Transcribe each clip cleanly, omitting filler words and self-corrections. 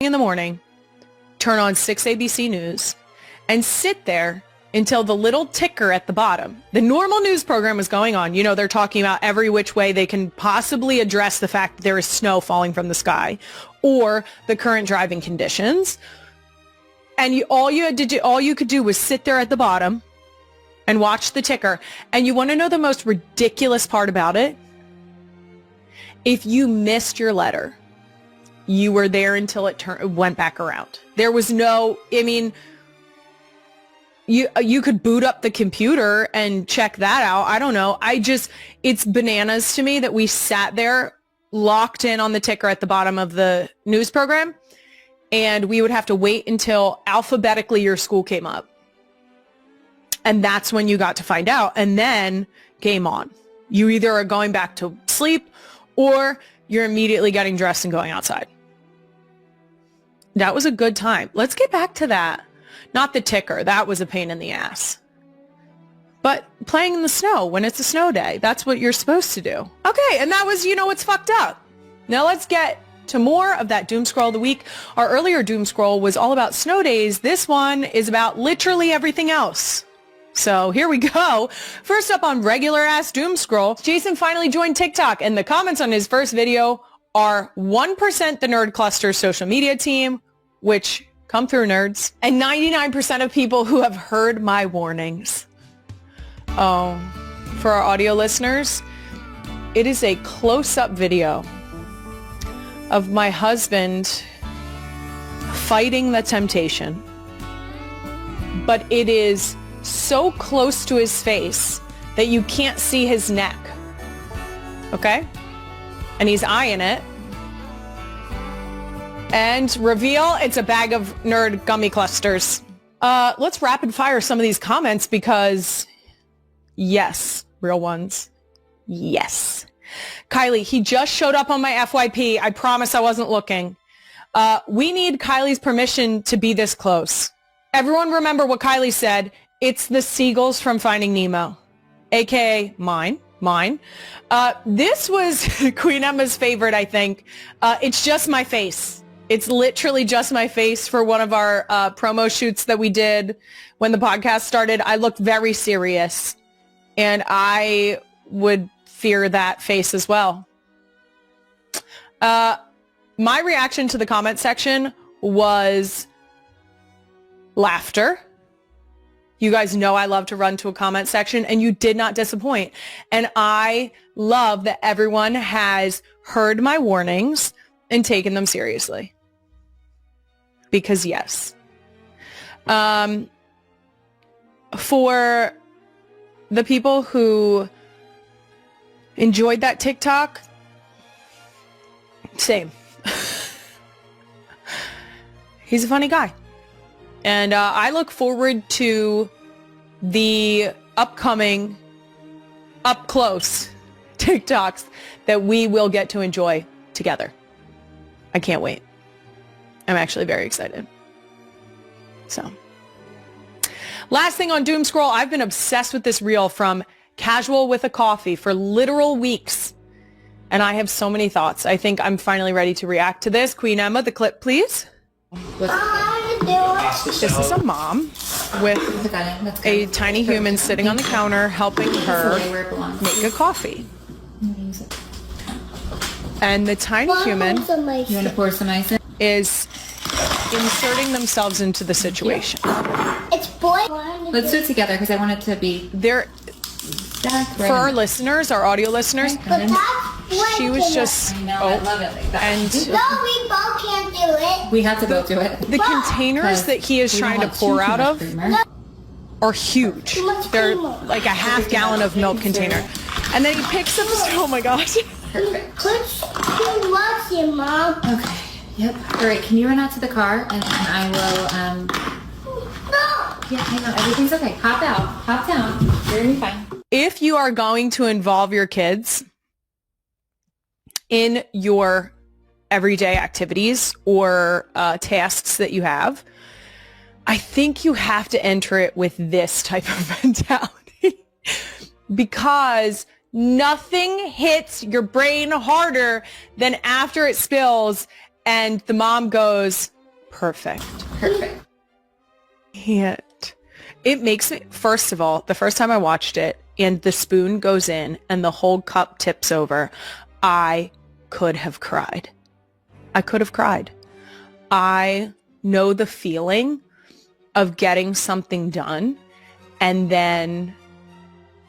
in the morning, turn on 6 ABC News, and sit there until the little ticker at the bottom, the normal news program is going on. You know, they're talking about every which way they can possibly address the fact that there is snow falling from the sky or the current driving conditions. And all you could do was sit there at the bottom and watch the ticker. And you want to know the most ridiculous part about it? If you missed your letter, you were there until it went back around. There was no, I mean, you could boot up the computer and check that out. I don't know. It's bananas to me that we sat there locked in on the ticker at the bottom of the news program, and we would have to wait until alphabetically your school came up. And that's when you got to find out. And then game on. You either are going back to sleep or you're immediately getting dressed and going outside. That was a good time. Let's get back to that. Not the ticker. That was a pain in the ass. But playing in the snow when it's a snow day. That's what you're supposed to do. Okay, and that was, what's fucked up. Now let's get to more of that doom scroll of the week. Our earlier doom scroll was all about snow days. This one is about literally everything else. So here we go. First up on regular ass doom scroll, Jason finally joined TikTok, and the comments on his first video are 1% the Nerd Cluster social media team, which come through nerds, and 99% of people who have heard my warnings. Oh, for our audio listeners, it is a close-up video of my husband fighting the temptation, but it is so close to his face that you can't see his neck. Okay? And he's eyeing it. And reveal, it's a bag of nerd gummy clusters. Let's rapid fire some of these comments because, yes, real ones. Yes. Kylie, he just showed up on my FYP. I promise I wasn't looking. We need Kylie's permission to be this close. Everyone remember what Kylie said. It's the seagulls from Finding Nemo, aka mine. This was Queen Emma's favorite, I think. It's just my face. It's literally just my face for one of our promo shoots that we did when the podcast started. I looked very serious, and I would fear that face as well. My reaction to the comment section was laughter. You guys know I love to run to a comment section, and you did not disappoint. And I love that everyone has heard my warnings and taken them seriously. Because yes. For the people who enjoyed that TikTok, same. He's a funny guy. And I look forward to the upcoming, up close TikToks that we will get to enjoy together. I can't wait. I'm actually very excited. So, last thing on Doom Scroll, I've been obsessed with this reel from Casual with a Coffee for literal weeks. And I have so many thoughts. I think I'm finally ready to react to this. Queen Emma, the clip, please. This is a mom with a tiny human sitting on the counter helping her make a coffee. And the tiny human is inserting themselves into the situation. It's boy. Let's do it together because I want it to be there. For our listeners, our audio listeners, she was just I love it like that. And No, we both can't do it. We have to both do it. the containers that he is trying to pour out of are huge. They're like a half-gallon of milk container. And then he picks up, oh my gosh. Perfect. He loves you, Mom. Okay. Yep. All right. Can you run out to the car and I will, No. yeah, I know. Everything's okay. Hop out. Hop down. You're going to be fine. If you are going to involve your kids in your everyday activities or tasks that you have, I think you have to enter it with this type of mentality because nothing hits your brain harder than after it spills And the mom goes, perfect. Perfect. Can't. It makes me, first of all, the first time I watched it and the spoon goes in and the whole cup tips over, I could have cried. I could have cried. I know the feeling of getting something done and then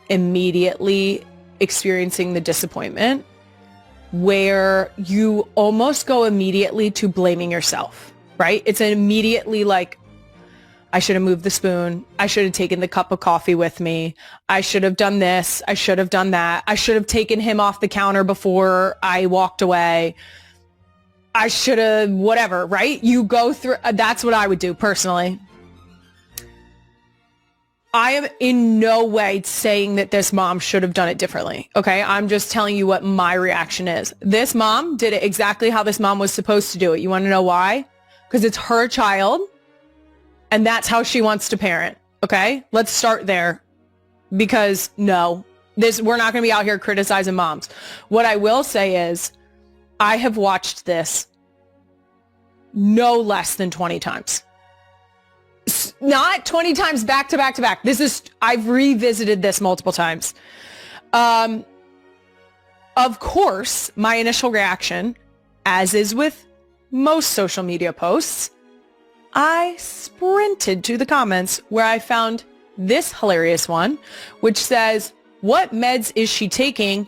immediately experiencing the disappointment where you almost go immediately to blaming yourself, right? It's immediately like, I should have moved the spoon. I should have taken the cup of coffee with me. I should have done this. I should have done that. I should have taken him off the counter before I walked away. I should have, whatever, right? You go through, that's what I would do personally. I am in no way saying that this mom should have done it differently. Okay. I'm just telling you what my reaction is. This mom did it exactly how this mom was supposed to do it. You want to know why? Because it's her child and that's how she wants to parent. Okay. Let's start there because no, we're not going to be out here criticizing moms. What I will say is I have watched this no less than 20 times. Not 20 times back to back to back. I've revisited this multiple times. Of course, my initial reaction, as is with most social media posts, I sprinted to the comments where I found this hilarious one, which says, what meds is she taking?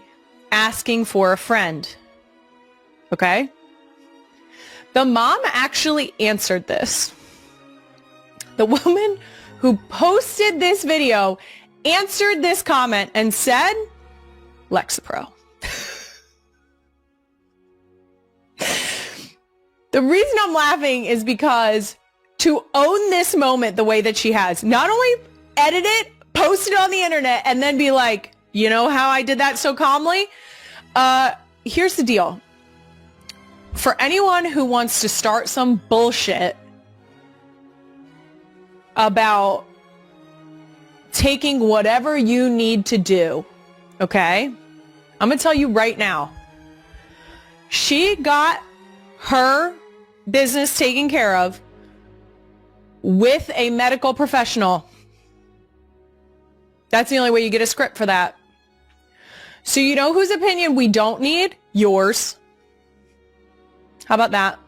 Asking for a friend. Okay? The mom actually answered this. The woman who posted this video answered this comment and said, Lexapro. The reason I'm laughing is because to own this moment the way that she has, not only edit it, post it on the internet, and then be like, you know how I did that so calmly? Here's the deal. For anyone who wants to start some bullshit about taking whatever you need to do, okay? I'm going to tell you right now. She got her business taken care of with a medical professional. That's the only way you get a script for that. So you know whose opinion we don't need? Yours. How about that?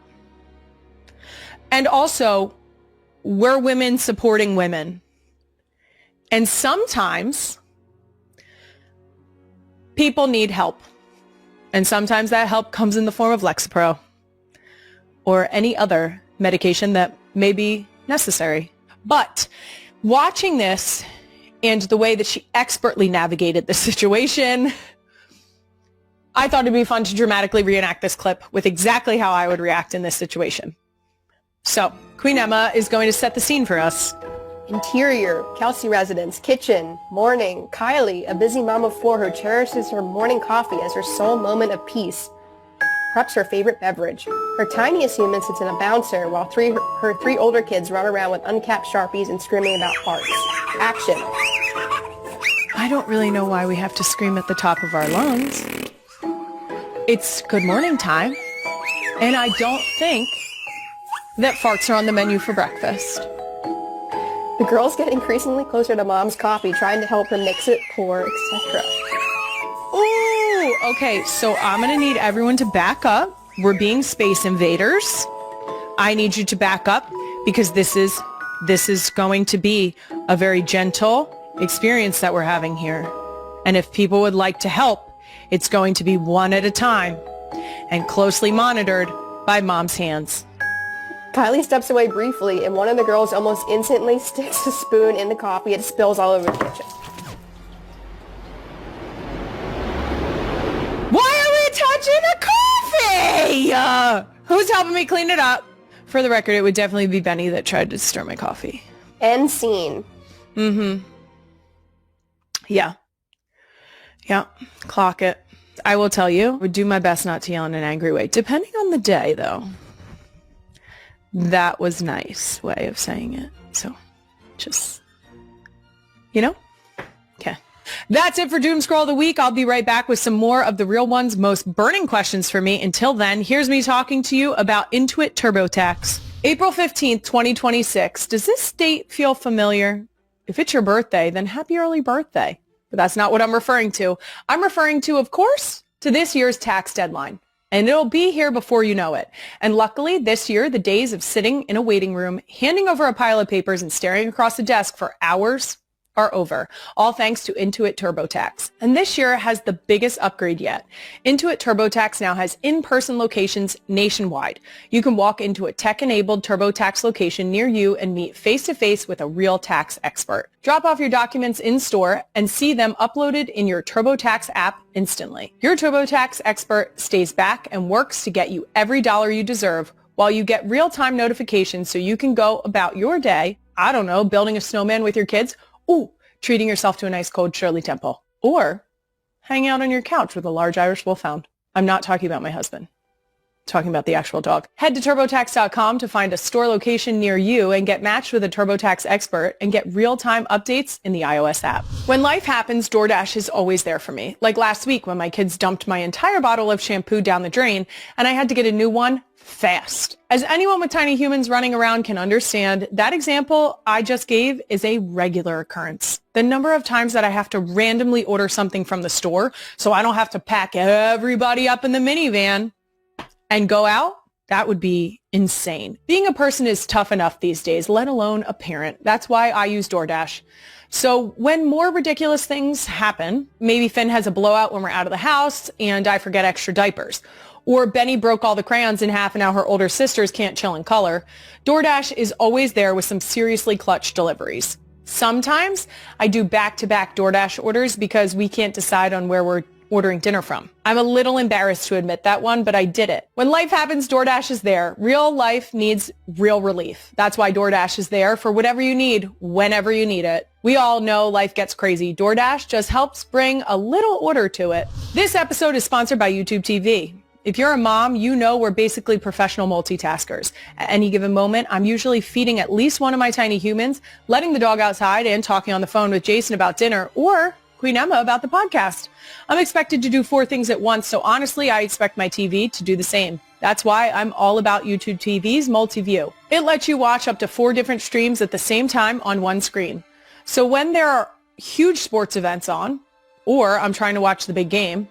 And also, we're women supporting women. And sometimes people need help. And sometimes that help comes in the form of Lexapro or any other medication that may be necessary. But watching this and the way that she expertly navigated the situation, I thought it'd be fun to dramatically reenact this clip with exactly how I would react in this situation. So, Queen Emma is going to set the scene for us. Interior, Kelce residence, kitchen, morning, Kylie, a busy mom of four who cherishes her morning coffee as her sole moment of peace, preps her favorite beverage. Her tiniest human sits in a bouncer while her three older kids run around with uncapped Sharpies and screaming about farts. Action. I don't really know why we have to scream at the top of our lungs. It's good morning time, and I don't think that farts are on the menu for breakfast. The girls get increasingly closer to mom's coffee, trying to help her mix it, pour, etc. Ooh, okay, so I'm going to need everyone to back up. We're being space invaders. I need you to back up because this is going to be a very gentle experience that we're having here. And if people would like to help, it's going to be one at a time and closely monitored by mom's hands. Kylie steps away briefly, and one of the girls almost instantly sticks a spoon in the coffee. It spills all over the kitchen. Why are we touching a coffee? Who's helping me clean it up? For the record, it would definitely be Benny that tried to stir my coffee. End scene. Mm-hmm. Yeah. Yeah. Clock it. I will tell you, I would do my best not to yell in an angry way. Depending on the day, though. That was nice way of saying it. So, just, you know? Okay. That's it for Doom Scroll of the Week. I'll be right back with some more of the Real One's most burning questions for me. Until then, here's me talking to you about Intuit TurboTax. April 15th, 2026. Does this date feel familiar? If it's your birthday, then happy early birthday. But that's not what I'm referring to. I'm referring to, of course, to this year's tax deadline. And it'll be here before you know it. And luckily, this year, the days of sitting in a waiting room, handing over a pile of papers and staring across a desk for hours are over, all thanks to Intuit TurboTax. And this year has the biggest upgrade yet. Intuit TurboTax now has in-person locations nationwide. You can walk into a tech-enabled TurboTax location near you and meet face-to-face with a real tax expert. Drop off your documents in-store and see them uploaded in your TurboTax app instantly. Your TurboTax expert stays back and works to get you every dollar you deserve while you get real-time notifications so you can go about your day, I don't know, building a snowman with your kids, ooh, treating yourself to a nice cold Shirley Temple. Or hanging out on your couch with a large Irish wolfhound. I'm not talking about my husband. I'm talking about the actual dog. Head to TurboTax.com to find a store location near you and get matched with a TurboTax expert and get real-time updates in the iOS app. When life happens, DoorDash is always there for me. Like last week when my kids dumped my entire bottle of shampoo down the drain and I had to get a new one fast. As anyone with tiny humans running around can understand, that example I just gave is a regular occurrence. The number of times that I have to randomly order something from the store so I don't have to pack everybody up in the minivan and go out, that would be insane. Being a person is tough enough these days, let alone a parent. That's why I use DoorDash. So when more ridiculous things happen, maybe Finn has a blowout when we're out of the house and I forget extra diapers, or Benny broke all the crayons in half and now her older sisters can't chill in color, DoorDash is always there with some seriously clutch deliveries. Sometimes I do back-to-back DoorDash orders because we can't decide on where we're ordering dinner from. I'm a little embarrassed to admit that one, but I did it. When life happens, DoorDash is there. Real life needs real relief. That's why DoorDash is there for whatever you need, whenever you need it. We all know life gets crazy. DoorDash just helps bring a little order to it. This episode is sponsored by YouTube TV. If you're a mom, you know we're basically professional multitaskers. At any given moment, I'm usually feeding at least one of my tiny humans, letting the dog outside, and talking on the phone with Jason about dinner, or Queen Emma about the podcast. I'm expected to do 4 things at once, so honestly, I expect my TV to do the same. That's why I'm all about YouTube TV's multi-view. It lets you watch up to 4 different streams at the same time on one screen. So when there are huge sports events on, or I'm trying to watch the big game,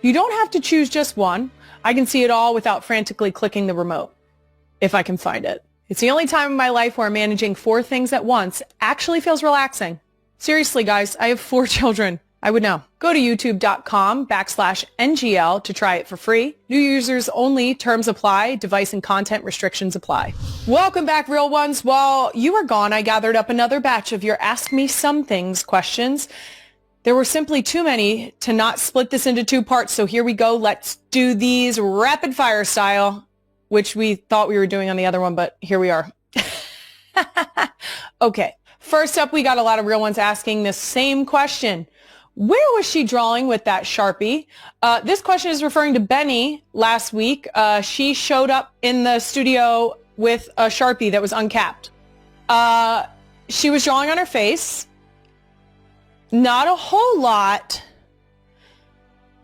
you don't have to choose just one. I can see it all without frantically clicking the remote, if I can find it. It's the only time in my life where managing 4 things at once actually feels relaxing. Seriously, guys, I have 4 children. I would know. Go to youtube.com/NGL to try it for free. New users only. Terms apply. Device and content restrictions apply. Welcome back, Real Ones. While you were gone, I gathered up another batch of your Ask Me Some Things questions. There were simply too many to not split this into 2 parts, so here we go. Let's do these rapid fire style, which we thought we were doing on the other one, but here we are. Okay, first up, we got a lot of Real Ones asking the same question. Where was she drawing with that Sharpie? This question is referring to Benny last week. She showed up in the studio with a Sharpie that was uncapped. She was drawing on her face. Not a whole lot.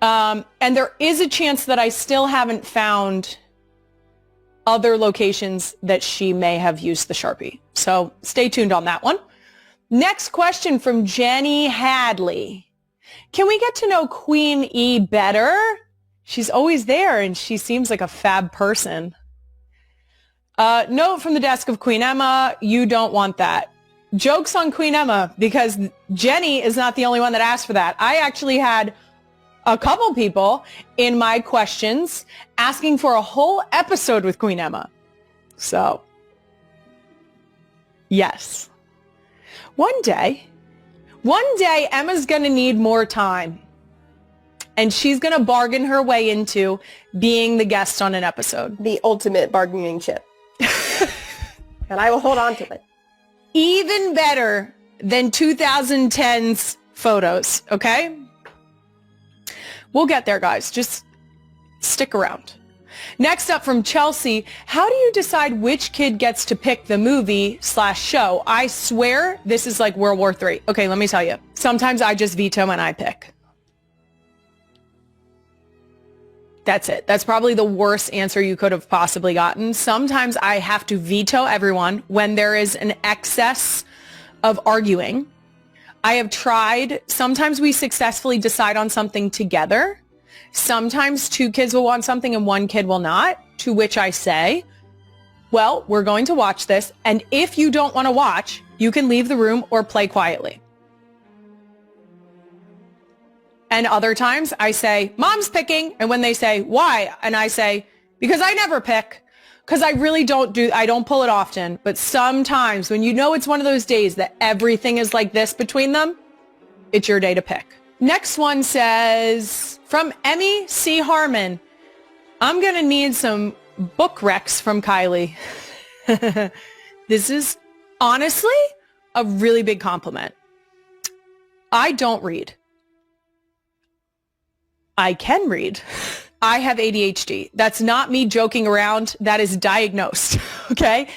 And there is a chance that I still haven't found other locations that she may have used the Sharpie. So stay tuned on that one. Next question from Jenny Hadley. Can we get to know Queen E better? She's always there and she seems like a fab person. Note from the desk of Queen Emma, you don't want that. Jokes on Queen Emma, because Jenny is not the only one that asked for that. I actually had a couple people in my questions asking for a whole episode with Queen Emma. So, yes. One day, Emma's going to need more time. And she's going to bargain her way into being the guest on an episode. The ultimate bargaining chip. And I will hold on to it. Even better than 2010's photos, okay? We'll get there, guys. Just stick around. Next up from Chelsea, how do you decide which kid gets to pick the movie/show? I swear this is like World War III. Okay, let me tell you. Sometimes I just veto and I pick. That's it. That's probably the worst answer you could have possibly gotten. Sometimes I have to veto everyone when there is an excess of arguing. I have tried. Sometimes we successfully decide on something together. Sometimes two kids will want something and one kid will not, to which I say, well, we're going to watch this. And if you don't want to watch, you can leave the room or play quietly. And other times I say, Mom's picking. And when they say, why? And I say, because I never pick. Because I really I don't pull it often. But sometimes when you know it's one of those days that everything is like this between them, it's your day to pick. Next one says, from Emmy C. Harmon, I'm going to need some book recs from Kylie. This is honestly a really big compliment. I don't read. I can read. I have ADHD. That's not me joking around. That is diagnosed. Okay.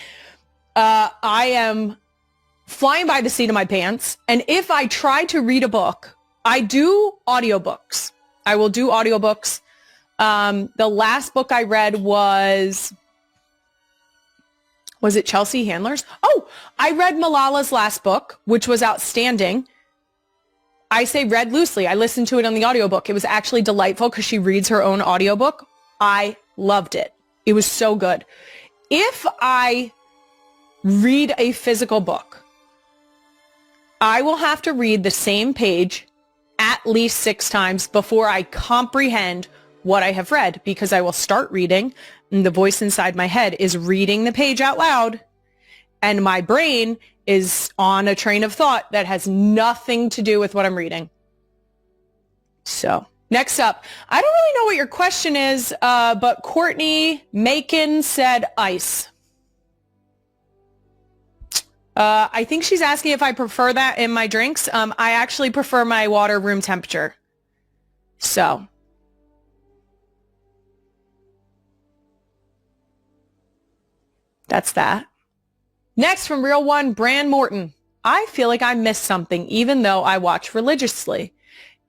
I am flying by the seat of my pants. And if I try to read a book, I do audiobooks. I will do audiobooks. The last book I read was it Chelsea Handler's? Oh, I read Malala's last book, which was outstanding. I say read loosely. I listened to it on the audiobook. It was actually delightful because she reads her own audiobook. I loved it. It was so good. If I read a physical book, I will have to read the same page at least 6 times before I comprehend what I have read, because I will start reading and the voice inside my head is reading the page out loud and my brain is on a train of thought that has nothing to do with what I'm reading. So next up, I don't really know what your question is, but Courtney Macon said ice. I think she's asking if I prefer that in my drinks. I actually prefer my water room temperature. So that's that. Next from Real One, Bran Morton. I feel like I missed something even though I watch religiously.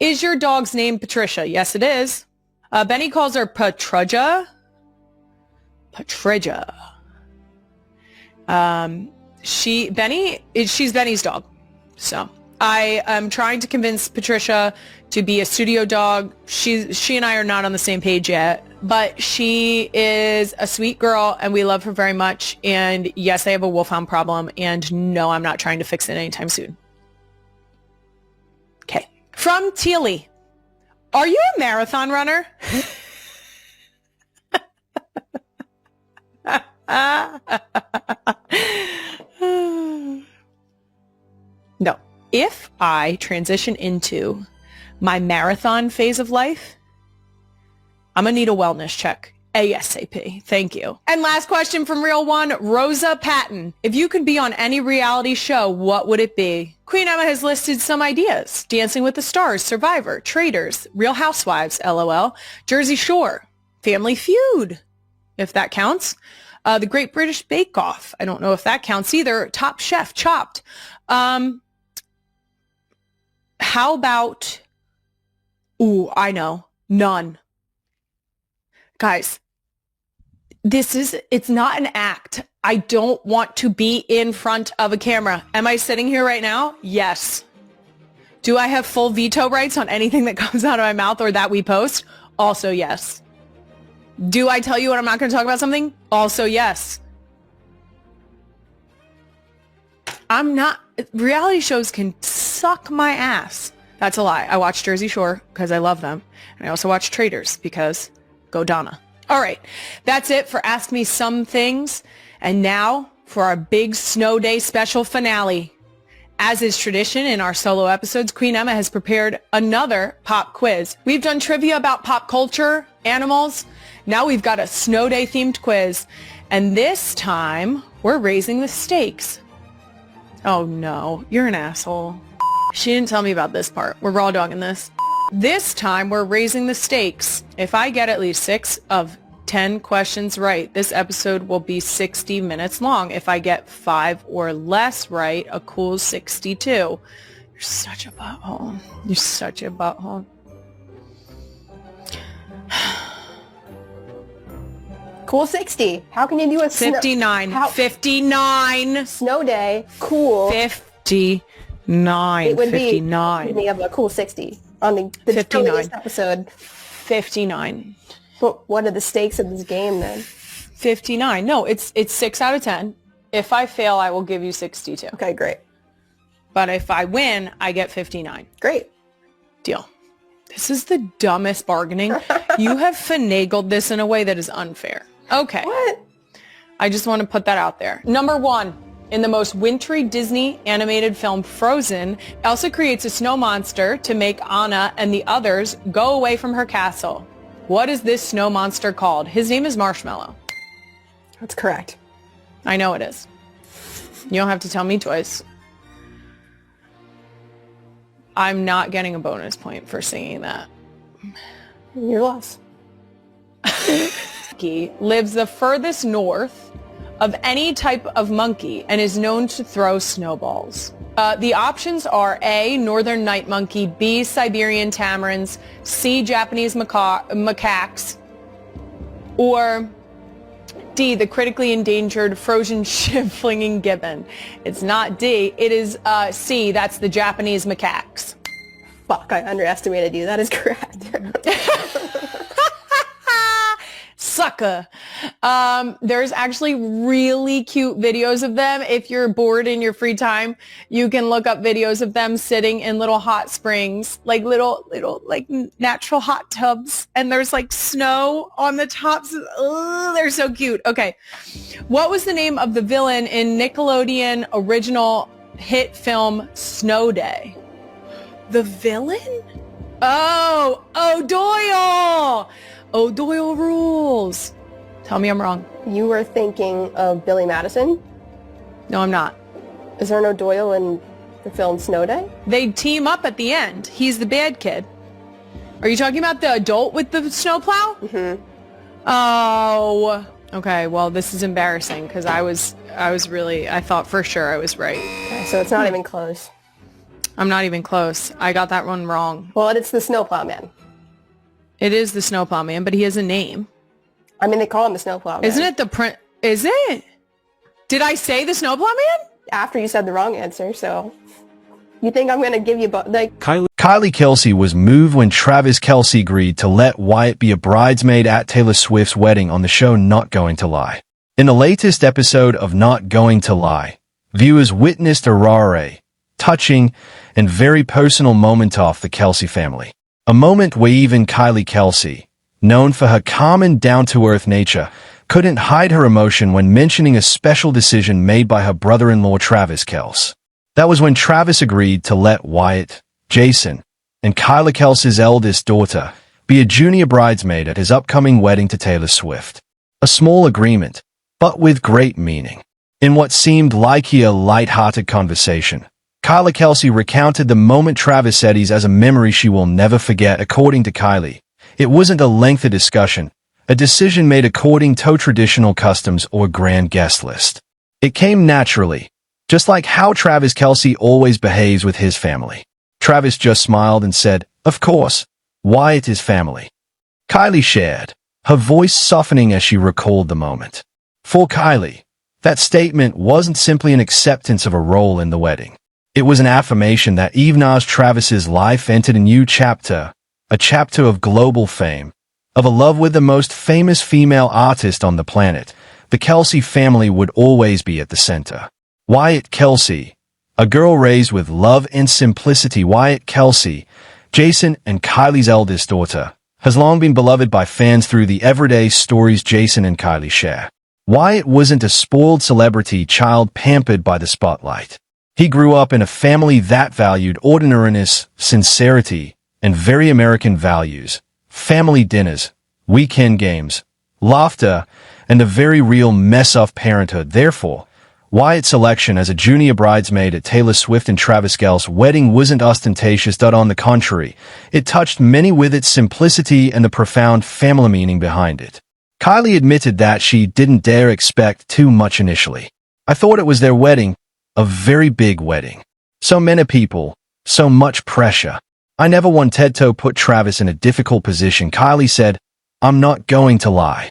Is your dog's name Patricia? Yes, it is. Benny calls her Patruja. Patruja. She's Benny's dog. So I am trying to convince Patricia to be a studio dog. She and I are not on the same page yet, but she is a sweet girl and we love her very much. And yes, I have a wolfhound problem, and no, I'm not trying to fix it anytime soon. Okay. From Teely. Are you a marathon runner? No. If I transition into my marathon phase of life, I'm going to need a wellness check. ASAP. Thank you. And last question from Real One, Rosa Patton. If you could be on any reality show, what would it be? Queen Emma has listed some ideas. Dancing with the Stars, Survivor, Traitors, Real Housewives, LOL, Jersey Shore, Family Feud, if that counts. The Great British Bake Off. I don't know if that counts either. Top Chef, Chopped. How about, I know, None. Guys, it's not an act. I don't want to be in front of a camera. Am I sitting here right now? Yes. Do I have full veto rights on anything that comes out of my mouth or that we post? Also, yes. Do I tell you when I'm not going to talk about something? Also, yes. Reality shows can suck my ass. That's a lie. I watch Jersey Shore because I love them. And I also watch Traitors because go Donna. All right. That's it for Ask Me Some Things. And now for our big snow day special finale. As is tradition in our solo episodes, Queen Emma has prepared another pop quiz. We've done trivia about pop culture, animals. Now we've got a snow day themed quiz. And this time we're raising the stakes. Oh no, you're an asshole. She didn't tell me about this part. We're raw dogging this. This time we're raising the stakes. If I get at least 6 of 10 questions right, this episode will be 60 minutes long. If I get 5 or less right, a cool 62. You're such a butthole. You're such a butthole. Cool 60. How can you do a 59. 59. Snow day? Cool. 59. It would 59. be of a cool 60 on the 59 episode. 59. But what are the stakes of this game then? 59. No, it's 6 out of 10. If I fail, I will give you 62. Okay, great. But if I win, I get 59. Great. Deal. This is the dumbest bargaining. You have finagled this in a way that is unfair. Okay. What? I just want to put that out there. Number 1. In the most wintry Disney animated film Frozen, Elsa creates a snow monster to make Anna and the others go away from her castle. What is this snow monster called? His name is Marshmallow. That's correct. I know it is. You don't have to tell me twice. I'm not getting a bonus point for singing that. Your loss. Monkey lives the furthest north of any type of monkey and is known to throw snowballs. The options are A, northern night monkey, B, Siberian tamarins, C, Japanese macaques, or D, the critically endangered frozen ship-flinging gibbon. It's not D, it is C, that's the Japanese macaques. Fuck, I underestimated you. That is correct. Sucker. There's actually really cute videos of them. If you're bored in your free time, you can look up videos of them sitting in little hot springs, like little like natural hot tubs, and there's like snow on the tops. Ugh, they're so cute. Okay. What was the name of the villain in Nickelodeon original hit film Snow Day? The villain? Oh, O'Doyle! O'Doyle rules. Tell me I'm wrong. You were thinking of Billy Madison? No, I'm not. Is there no Doyle in the film Snow Day? They team up at the end. He's the bad kid. Are you talking about the adult with the snowplow? Mm-hmm. Oh. Okay, well, this is embarrassing because I thought for sure I was right. Okay, so it's not even close. I'm not even close. I got that one wrong. Well, it's the Snowplow Man. It is the Snowplow Man, but he has a name. I mean, they call him the Snowplow Man. Isn't it the print? Is it? Did I say the Snowplow Man? After you said the wrong answer, so you think I'm going to give you like... Kylie Kelce was moved when Travis Kelce agreed to let Wyatt be a bridesmaid at Taylor Swift's wedding on the show Not Going to Lie. In the latest episode of Not Going to Lie, viewers witnessed a rare, touching, and very personal moment of the Kelce family. A moment where even Kylie Kelce, known for her calm and down-to-earth nature, couldn't hide her emotion when mentioning a special decision made by her brother-in-law Travis Kelce. That was when Travis agreed to let Wyatt, Jason, and Kylie Kelce's eldest daughter be a junior bridesmaid at his upcoming wedding to Taylor Swift. A small agreement, but with great meaning. In what seemed like a light-hearted conversation, Kylie Kelce recounted the moment Travis said he's as a memory she will never forget. According to Kylie, it wasn't a lengthy discussion, a decision made according to traditional customs or grand guest list. It came naturally, just like how Travis Kelce always behaves with his family. Travis just smiled and said, "Of course, Wyatt is family." Kylie shared, her voice softening as she recalled the moment. For Kylie, that statement wasn't simply an acceptance of a role in the wedding. It was an affirmation that even as Travis's life entered a new chapter, a chapter of global fame, of a love with the most famous female artist on the planet, the Kelce family would always be at the center. Wyatt Kelce, a girl raised with love and simplicity. Wyatt Kelce, Jason and Kylie's eldest daughter, has long been beloved by fans through the everyday stories Jason and Kylie share. Wyatt wasn't a spoiled celebrity child pampered by the spotlight. He grew up in a family that valued ordinariness, sincerity, and very American values, family dinners, weekend games, laughter, and the very real mess of parenthood. Therefore, Wyatt's selection as a junior bridesmaid at Taylor Swift and Travis Kelce's wedding wasn't ostentatious. On the contrary, it touched many with its simplicity and the profound family meaning behind it. Kylie admitted that she didn't dare expect too much initially. I thought it was their wedding, a very big wedding. So many people, so much pressure. I never wanted to put Travis in a difficult position. Kylie said, I'm not going to lie.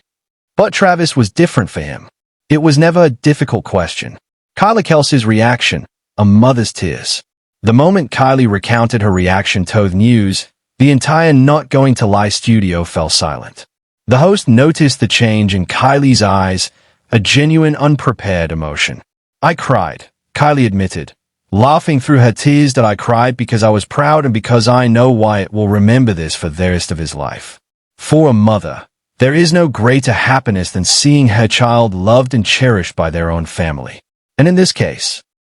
But Travis was different for him. It was never a difficult question. Kylie Kelce's reaction, a mother's tears. The moment Kylie recounted her reaction to the news, the entire Not Going to Lie studio fell silent. The host noticed the change in Kylie's eyes, a genuine unprepared emotion. I cried, Kylie admitted, laughing through her tears that I cried because I was proud and because I know Wyatt will remember this for the rest of his life. For a mother, there is no greater happiness than seeing her child loved and cherished by their own family. And in this case,